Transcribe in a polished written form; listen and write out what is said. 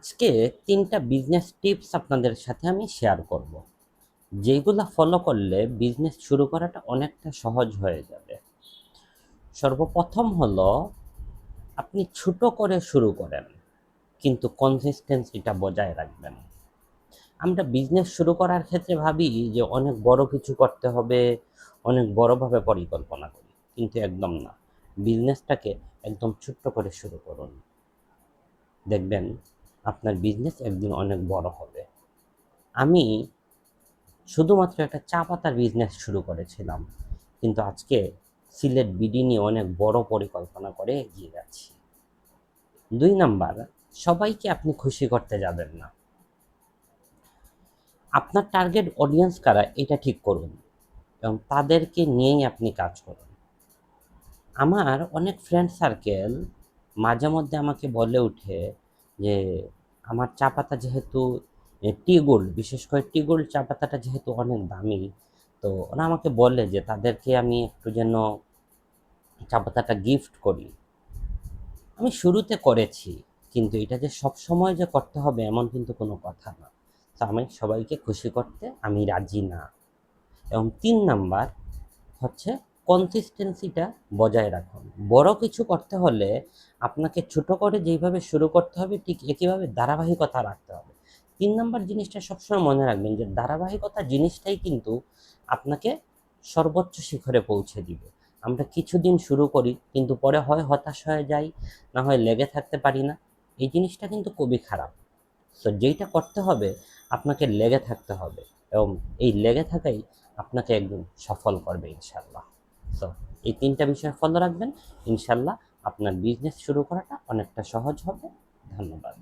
আজকে ৩টা business tips আপনাদের সাথে আমি শেয়ার করব। যেইগুলা ফলো করলে বিজনেস শুরু করাটা অনেকটা সহজ হয়ে যাবে। সর্বপ্রথম হলো আপনি ছোট করে শুরু করেন, কিন্তু কনসিস্টেন্সিটা বজায় রাখবেন। আমরা বিজনেস শুরু করার ক্ষেত্রে ভাবি যে অনেক বড় কিছু করতে হবে, অনেক বড়ভাবে পরিকল্পনা করি, কিন্তু একদম না। বিজনেসটাকে একদম ছোট্ট করে শুরু করুন, দেখবেন আপনার বিজনেস একদিন অনেক বড় হবে। আমি শুধুমাত্র একটা চা পাতার বিজনেস শুরু করেছিলাম, কিন্তু আজকে সিলেট বিডি নিয়ে অনেক বড় পরিকল্পনা করে এগিয়ে যাচ্ছি। ২ নাম্বার, সবাইকে আপনি খুশি করতে যাবেন না। আপনার টার্গেট অডিয়েন্স কারা এটা ঠিক করুন এবং তাদেরকে নিয়েই আপনি কাজ করুন। আমার অনেক ফ্রেন্ড সার্কেল মাঝে মধ্যে আমাকে বলে ওঠে যে আমার চা পাতা যেহেতু টি গোল্ড, বিশেষ করে টি গোল্ড চা পাতাটা যেহেতু অনেক দামি, তো ওরা আমাকে বলে যে তাদেরকে আমি একটু যেন চা পাতাটা গিফট করি। আমি শুরুতে করেছি, কিন্তু এটা যে সবসময় যে করতে হবে এমন কিন্তু কোনো কথা না। তো আমি সবাইকে খুশি করতে আমি রাজি না। এবং ৩ নাম্বার হচ্ছে কনসিস্টেন্সিটা বজায় রাখুন। বড় কিছু করতে হলে আপনাকে ছোট করে যেইভাবে শুরু করতে হবে, ঠিক একইভাবে ধারাবাহিকতা রাখতে হবে। ৩ নাম্বার জিনিসটা সবসময় মনে রাখবেন যে ধারাবাহিকতা জিনিসটাই কিন্তু আপনাকে সর্বোচ্চ শিখরে পৌঁছে দিবে। আমরা কিছুদিন শুরু করি, কিন্তু পরে হয় হতাশ হয়ে যাই, না হয় লেগে থাকতে পারি না। এই জিনিসটা কিন্তু খুবই খারাপ। সো যেইটা করতে হবে আপনাকে লেগে থাকতে হবে, এবং এই লেগে থাকাই আপনাকে একদিন সফল করবে ইনশাল্লাহ। সো এই ৩টা বিষয় ফলো রাখবেন, ইনশাল্লাহ আপনার বিজনেস শুরু করাটা অনেকটা সহজ হবে। ধন্যবাদ।